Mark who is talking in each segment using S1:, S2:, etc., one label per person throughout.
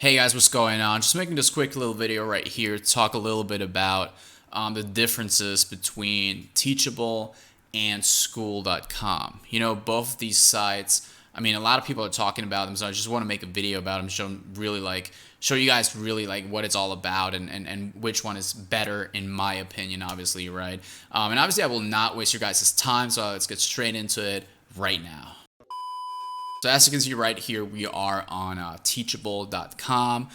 S1: Hey guys, what's going on? Just making this quick little video right here to talk a little bit about the differences between Teachable and Skool.com. You know, both of these sites, I mean, a lot of people are talking about them, so I just want to make a video about them, show you guys really like what it's all about and which one is better in my opinion, obviously, right? And obviously I will not waste your guys' time, so let's get straight into it right now. So as you can see right here, we are on teachable.com.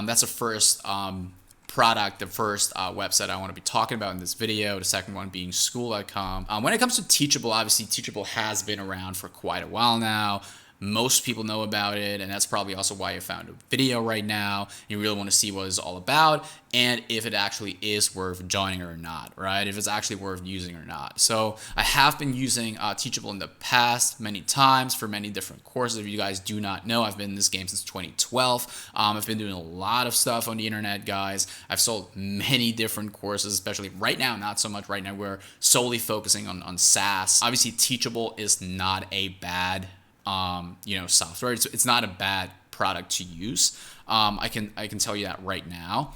S1: That's the first product, the first website I want to be talking about in this video. The second one being Skool.com. When it comes to Teachable, obviously Teachable has been around for quite a while now. Most people know about it, and that's probably also why I found a video right now. You really want to see what it's all about and if it actually is worth joining or not, right? If it's actually worth using or not. So I have been using Teachable in the past many times for many different courses. If you guys do not know, I've been in this game since 2012. I've been doing a lot of stuff on the internet, guys. I've sold many different courses, especially right now, not so much right now. We're solely focusing on SaaS. Obviously, Teachable is not a bad software. It's not a bad product to use. I can tell you that right now.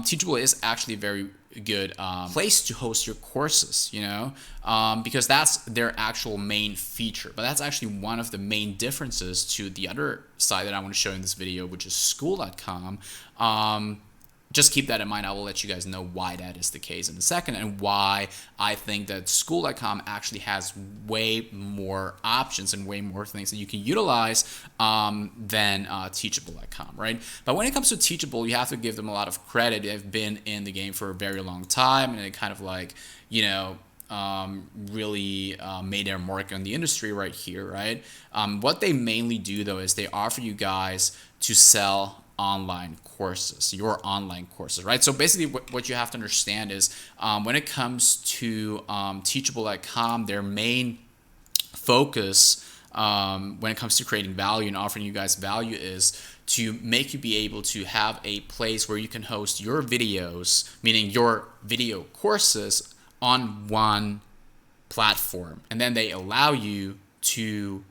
S1: Teachable is actually a very good place to host your courses, because that's their actual main feature. But that's actually one of the main differences to the other side that I want to show in this video, which is Skool.com. Just keep that in mind. I will let you guys know why that is the case in a second and why I think that Skool.com actually has way more options and way more things that you can utilize than Teachable.com, right? But when it comes to Teachable, you have to give them a lot of credit. They've been in the game for a very long time, and they kind of like, really made their mark on the industry right here, right? What they mainly do, though, is they offer you guys to sell your online courses, right? So basically what you have to understand is when it comes to Teachable.com, their main focus when it comes to creating value and offering you guys value is to make you be able to have a place where you can host your videos, meaning your video courses, on one platform. And then they allow you to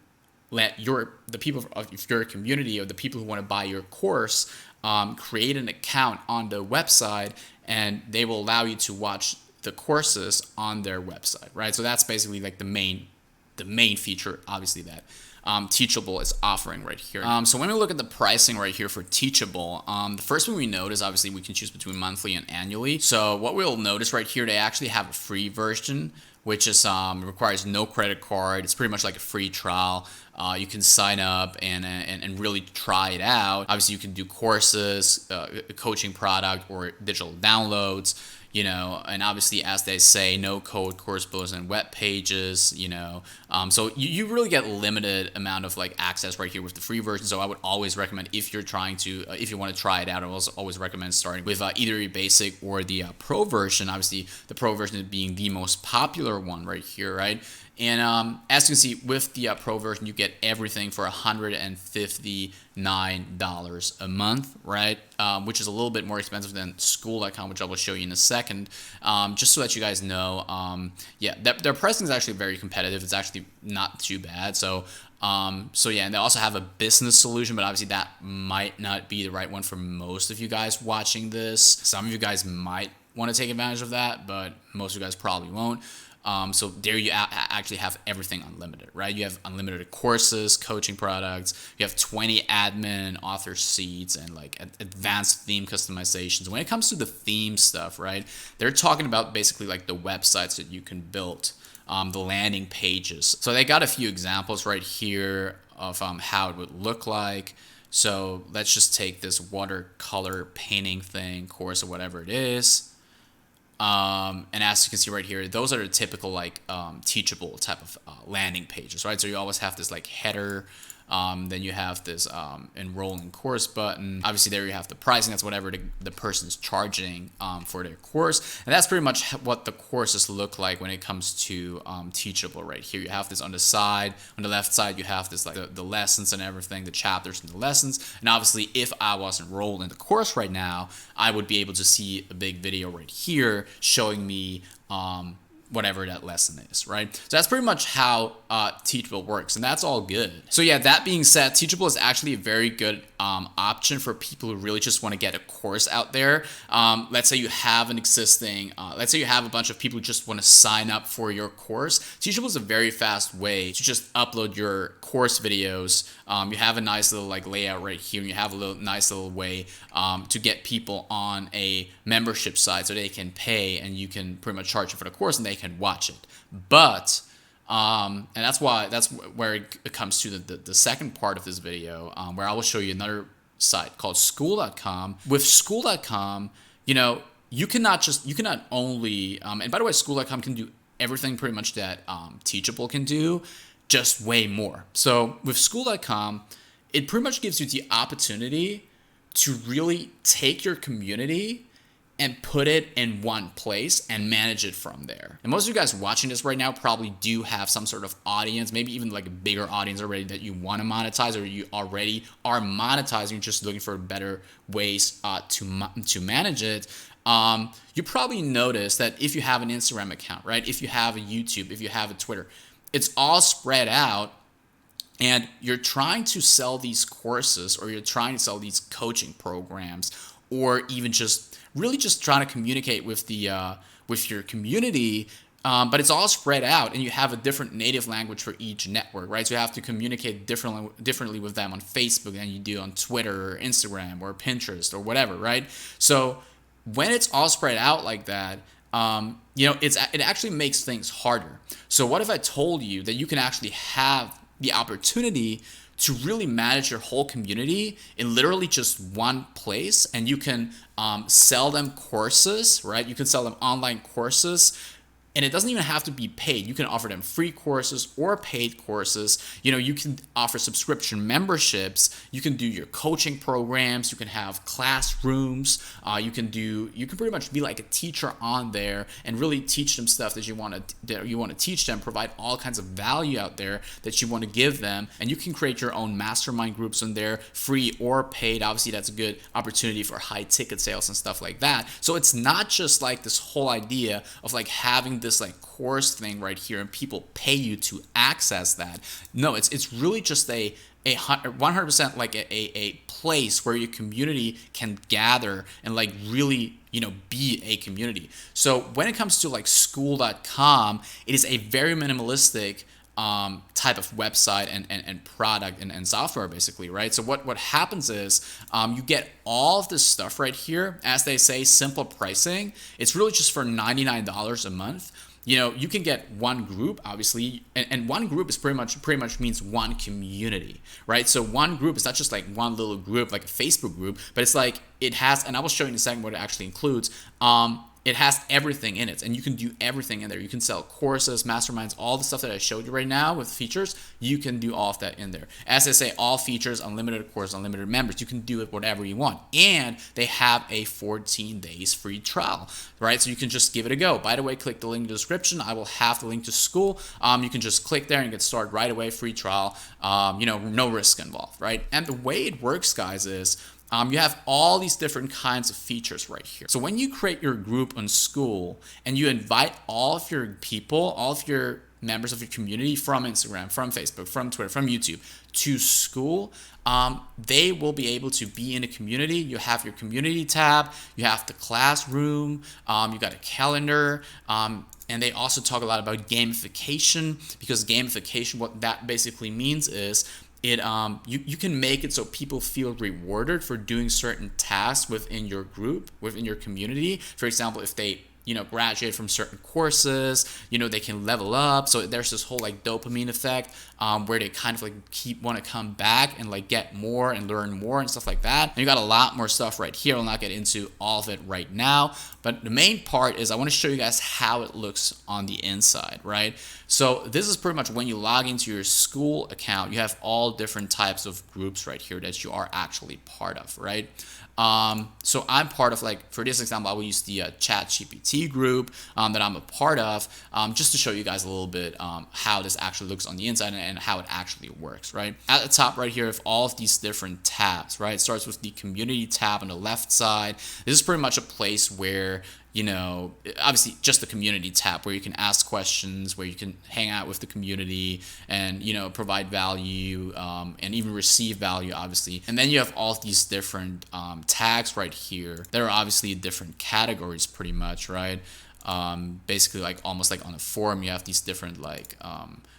S1: let the people of your community or the people who want to buy your course create an account on the website, and they will allow you to watch the courses on their website, right? So that's basically like the main feature, obviously, that Teachable is offering right here. So when we look at the pricing right here for Teachable, the first thing we notice, obviously, we can choose between monthly and annually. So what we'll notice right here, they actually have a free version, which is requires no credit card. It's pretty much like a free trial. You can sign up and really try it out. Obviously, you can do courses, a coaching product, or digital downloads. And obviously, as they say, no code course builders and web pages, so you really get limited amount of like access right here with the free version. So I would always recommend, if you're trying to, if you want to try it out, I will always recommend starting with either a basic or the pro version. Obviously, the pro version being the most popular one right here, right? And as you can see, with the pro version, you get everything for $159 a month, right? Which is a little bit more expensive than Skool.com, which I will show you in a second. Just so that you guys know, their pricing is actually very competitive. It's actually not too bad. So yeah, and they also have a business solution, but obviously that might not be the right one for most of you guys watching this. Some of you guys might want to take advantage of that, but most of you guys probably won't. So there you actually have everything unlimited, right? You have unlimited courses, coaching products. You have 20 admin author seats and like advanced theme customizations. When it comes to the theme stuff, right, they're talking about basically like the websites that you can build, the landing pages. So they got a few examples right here of how it would look like. So let's just take this watercolor painting thing, course, or whatever it is. And as you can see right here, those are the typical like Teachable type of landing pages, right? So you always have this like header, then you have this enroll in course button. Obviously there you have the pricing. That's whatever the person's charging for their course. And that's pretty much what the courses look like when it comes to Teachable right here. You have this on the side. On the left side, you have this like the lessons and everything, the chapters and the lessons. And obviously if I was enrolled in the course right now, I would be able to see a big video right here showing me whatever that lesson is, right? So that's pretty much how Teachable works, and that's all good. So yeah, that being said, Teachable is actually a very good option for people who really just want to get a course out there. Let's say you have an existing, let's say you have a bunch of people who just want to sign up for your course. Teachable is a very fast way to just upload your course videos. You have a nice little like layout right here, and you have a nice little way to get people on a membership site so they can pay, and you can pretty much charge them for the course and they can watch it. But and that's where it comes to the second part of this video, where I will show you another site called Skool.com. With Skool.com, you cannot only and by the way, Skool.com can do everything pretty much that Teachable can do, just way more. So with Skool.com, it pretty much gives you the opportunity to really take your community and put it in one place and manage it from there. And most of you guys watching this right now probably do have some sort of audience, maybe even like a bigger audience already that you want to monetize, or you already are monetizing, just looking for better ways to manage it. You probably notice that if you have an Instagram account, right? If you have a YouTube, if you have a Twitter, it's all spread out, and you're trying to sell these courses, or you're trying to sell these coaching programs, or even just really just trying to communicate with your community, but it's all spread out, and you have a different native language for each network, right? So you have to communicate differently with them on Facebook than you do on Twitter or Instagram or Pinterest or whatever, right? So when it's all spread out like that, it actually makes things harder. So what if I told you that you can actually have the opportunity to really manage your whole community in literally just one place, and you can sell them courses, right? You can sell them online courses, and it doesn't even have to be paid. You can offer them free courses or paid courses. You can offer subscription memberships. You can do your coaching programs. You can have classrooms. You can pretty much be like a teacher on there and really teach them stuff that you want to teach them. Provide all kinds of value out there that you want to give them. And you can create your own mastermind groups in there, free or paid. Obviously, that's a good opportunity for high ticket sales and stuff like that. So it's not just like this whole idea of like having this like course thing right here and people pay you to access that. No, it's really just a 100% like a place where your community can gather and like really be a community. So when it comes to like Skool.com, it is a very minimalistic type of website and product and software, basically, right? So what happens is you get all of this stuff right here, as they say, simple pricing. It's really just for $99 a month. You can get one group, obviously, and one group is pretty much means one community, right? So one group is not just like one little group, like a Facebook group, but it's like it has, and I will show you in a second what it actually includes. It has everything in it, and you can do everything in there. You can sell courses, masterminds, all the stuff that I showed you right now with features. You can do all of that in there. As I say, all features, unlimited course, unlimited members. You can do it whatever you want, and they have a 14 days free trial, right? So you can just give it a go. By the way, click the link in the description. I will have the link to Skool. You can just click there and get started right away, free trial. No risk involved, right? And the way it works, guys, is you have all these different kinds of features right here. So when you create your group on Skool and you invite all of your people, all of your members of your community from Instagram, from Facebook, from Twitter, from YouTube to Skool, they will be able to be in a community. You have your community tab, you have the classroom, you got a calendar, and they also talk a lot about gamification, because gamification, what that basically means is you can make it so people feel rewarded for doing certain tasks within your group, within your community. For example, if they graduate from certain courses, they can level up. So there's this whole like dopamine effect where they kind of like want to come back and like get more and learn more and stuff like that. And you got a lot more stuff right here. I'll not get into all of it right now, but the main part is I want to show you guys how it looks on the inside, right? So this is pretty much when you log into your Skool account, you have all different types of groups right here that you are actually part of, right? So I'm part of, like, for this example, I will use the ChatGPT group that I'm a part of, just to show you guys a little bit how this actually looks on the inside and how it actually works, right? At the top right here, of all of these different tabs, right? It starts with the community tab on the left side. This is pretty much a place where you know, obviously just the community tab where you can ask questions, where you can hang out with the community and, you know, provide value, and even receive value, obviously. And then you have all these different tags right here. There are obviously different categories pretty much, right? Basically like almost like on a forum, you have these different like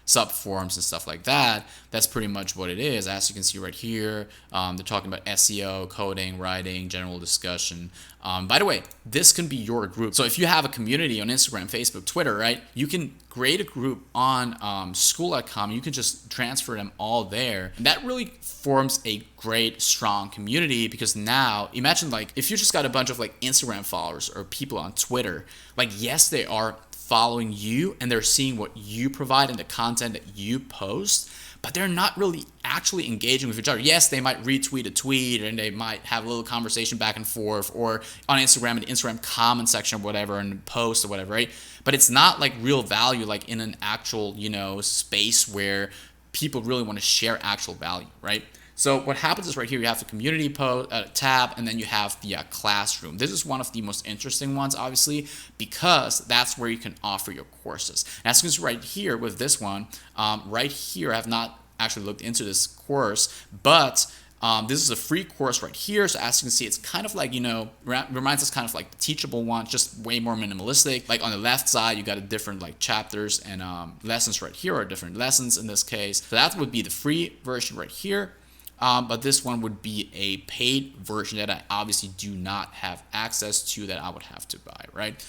S1: sub forums and stuff like that. That's pretty much what it is. As you can see right here, they're talking about SEO, coding, writing, general discussion. By the way, this can be your group. So if you have a community on Instagram, Facebook, Twitter, right, you can create a group on Skool.com. You can just transfer them all there. And that really forms a great, strong community, because now imagine like if you just got a bunch of like Instagram followers or people on Twitter, like yes, they are following you and they're seeing what you provide and the content that you post, but they're not really actually engaging with each other. Yes, they might retweet a tweet and they might have a little conversation back and forth, or on Instagram in the Instagram comment section or whatever and post or whatever, right? But it's not like real value, like in an actual, you know, space where people really want to share actual value, right? So what happens is right here, you have the community tab, and then you have the classroom. This is one of the most interesting ones, obviously, because that's where you can offer your courses. And as you can see right here with this one, right here, I have not actually looked into this course, but this is a free course right here. So as you can see, it's kind of like, you know, reminds us kind of like the Teachable one, just way more minimalistic. Like on the left side, you got a different like chapters and lessons right here are different lessons in this case. So that would be the free version right here. But this one would be a paid version that I obviously do not have access to, that I would have to buy, right?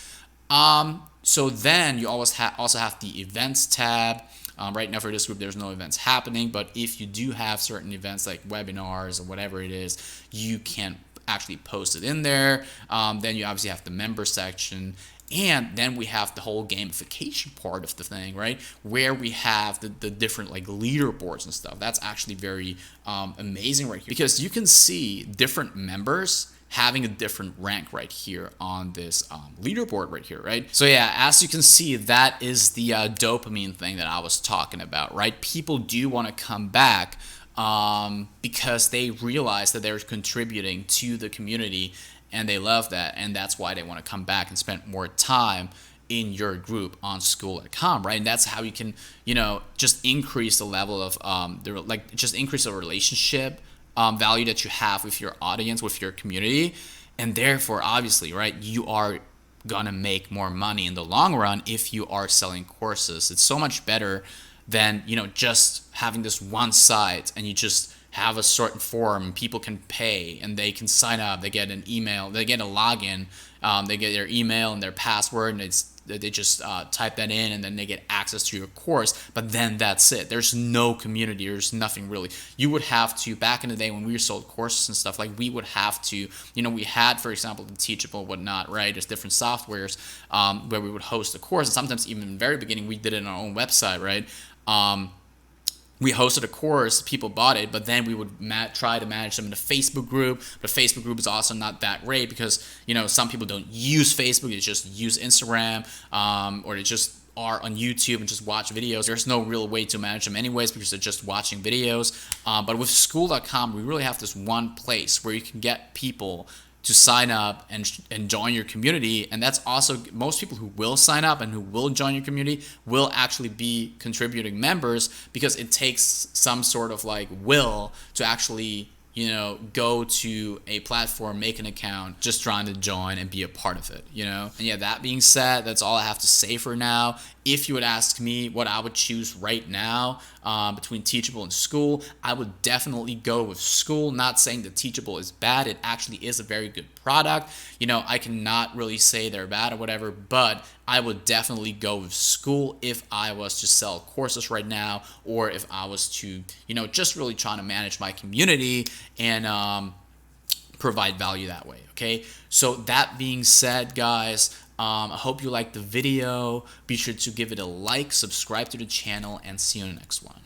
S1: So then you always also have the events tab. Right now for this group, there's no events happening, but if you do have certain events like webinars or whatever it is, you can actually post it in there. Then you obviously have the member section. And then we have the whole gamification part of the thing, right? Where we have the different like leaderboards and stuff. That's actually very amazing right here, because you can see different members having a different rank right here on this leaderboard right here, right? So yeah, as you can see, that is the dopamine thing that I was talking about, right? People do want to come back because they realize that they're contributing to the community, and they love that, and that's why they want to come back and spend more time in your group on Skool.com, right? And that's how you can, you know, just increase the level of just increase the relationship value that you have with your audience, with your community, and therefore, obviously, right, you are gonna make more money in the long run if you are selling courses. It's so much better than, you know, just having this one site and you just have a certain forum, people can pay and they can sign up, they get an email, they get a login, they get their email and their password, and they just type that in, and then they get access to your course. But then that's it. There's no community. There's nothing really. You would have to, back in the day when we sold courses and stuff, like we would have to, you know, we had, for example, the Teachable and whatnot, right? There's different softwares where we would host a course, and sometimes even in the very beginning, we did it on our own website, right? We hosted a course, people bought it, but then we would try to manage them in a Facebook group. But Facebook group is also not that great because, you know, some people don't use Facebook, they just use Instagram, or they just are on YouTube and just watch videos. There's no real way to manage them anyways because they're just watching videos. But with Skool.com, we really have this one place where you can get people to sign up and join your community. And that's also, most people who will sign up and who will join your community will actually be contributing members, because it takes some sort of like will to actually, you know, go to a platform, make an account, just trying to join and be a part of it, you know? And yeah, that being said, that's all I have to say for now. If you would ask me what I would choose right now between Teachable and Skool, I would definitely go with Skool. Not saying that Teachable is bad. It actually is a very good product. You know, I cannot really say they're bad or whatever, but I would definitely go with Skool if I was to sell courses right now, or if I was to, you know, just really trying to manage my community and provide value that way, okay? So that being said, guys, I hope you liked the video. Be sure to give it a like, subscribe to the channel, and see you in the next one.